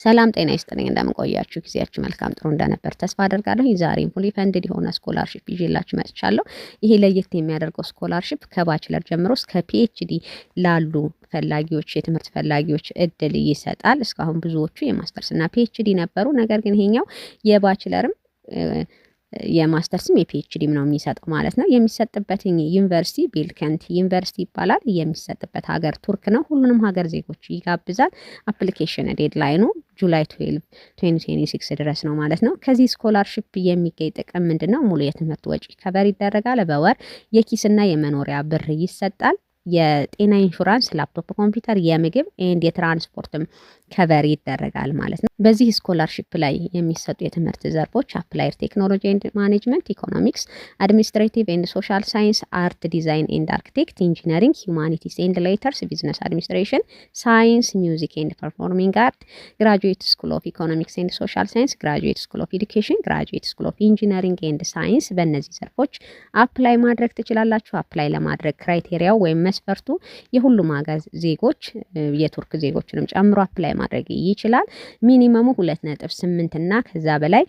ሰላም ጤና ይስጥልኝ እንደምን ቆያችሁ? ጊዜያችሁ መልካም ጥሩ እንደነበር ተስፋ አደርጋለሁ። ዛሬም ፉሊ ፈንድድ የሆነ ስኮላርሺፕ ይዤላችሁ መጥቻለሁ። ይሄ ለየት የሚያደርገው ስኮላርሺፕ ከባችለር ጀምሮ እስከ ፒኤችዲ ላሉ ፈላጊዎች የትምህርት ፈላጊዎች እድል ይሰጣል። እስካሁን ብዙዎቹ የማስተርስ እና ፒኤችዲ ነበሩ። ነገር ግን ይሄኛው የባችለርም የማስተርስም የፒኤችዲም ነው የሚሰጠው ማለት ነው። የሚሰጥበት ዩኒቨርሲቲ ቤልከንት ዩኒቨርሲቲ ይባላል። የሚሰጥበት ሀገር ቱርክ ነው። ሁሉንም ሀገር ዜጎች ይጋብዛል። አፕሊኬሽን ዴድላይኑ ጁላይ 12 2026 ድረስ ነው ማለት ነው። ከዚህ ስኮላርሺፕ የሚገኝ ጥቅም ምንድነው? ሙሉ የትምህርት ወጪ ከበር ይደረጋል። በወር የኪስና የመኖሪያ ብር ይሰጣል። የጤና ኢንሹራንስ፣ ላፕቶፕ ኮምፒውተር፣ የምግብ ኤንድ የትራንስፖርትም ከቨር ይደረጋል ማለት ነው። በዚህ ስኮላርሺፕ ላይ የሚሰጡ የትምህርት ዘርፎች አፕላይድ ቴክኖሎጂ ኤንድ ማኔጅመንት፣ ኢኮኖሚክስ፣ አድሚኒስትሬቲቭ ኤንድ ሶሻል ሳይንስ፣ አርት ዲዛይን ኤንድ አርክቴክት፣ ኢንጂነሪንግ፣ ሁማኒቲስ ኤንድ ሌተርስ፣ ቢዝነስ አድሚኒስትሬሽን፣ ሳይንስ፣ ሚውዚክ ኤንድ ፐርፎርሚንግ አርት፣ ግራጁዌት ስኩል ኦፍ ኢኮኖሚክስ ኤንድ ሶሻል ሳይንስ፣ ግራጁዌት ስኩል ኦፍ ኤዱኬሽን፣ ግራጁዌት ስኩል ኦፍ ኢንጂነሪንግ ኤንድ ሳይንስ። በእነዚህ ዘርፎች አፕላይ ማድረግ ትችላላችሁ። አፕላይ ለማድረግ ክራይቴሪያው ወይም መስፈርቱ የሁሉም ሀገር ዜጎች የቱርክ ዜጎችንም ጨምሮ አፕላይ ማድረግ ይችላል። ሚኒመሙ 2.8 እና ከዛ በላይ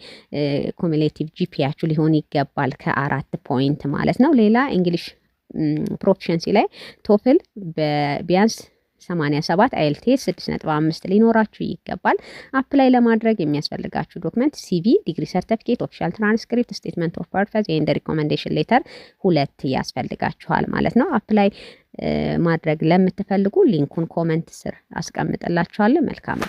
ኮሙሌቲቭ ጂፒያችሁ ሊሆን ይገባል ከ4 ፖይንት ማለት ነው። ሌላ እንግሊሽ ፕሮፊሸንሲ ላይ ቶፍል ቢያንስ 87 አይኤልቲኤስ 6.5 ሊኖራችሁ ይገባል። አፕላይ ለማድረግ የሚያስፈልጋችሁ ዶክመንት ሲቪ፣ ዲግሪ ሰርቲፊኬት፣ ኦፊሻል ትራንስክሪፕት፣ ስቴትመንት ኦፍ ፐርፐዝ ኤንድ ሪኮመንዴሽን ሌተር 2 ያስፈልጋችኋል ማለት ነው። አፕላይ ማድረግ ለምትፈልጉ ሊንኩን ኮመንት ስር አስቀምጥላችኋለሁ። መልካም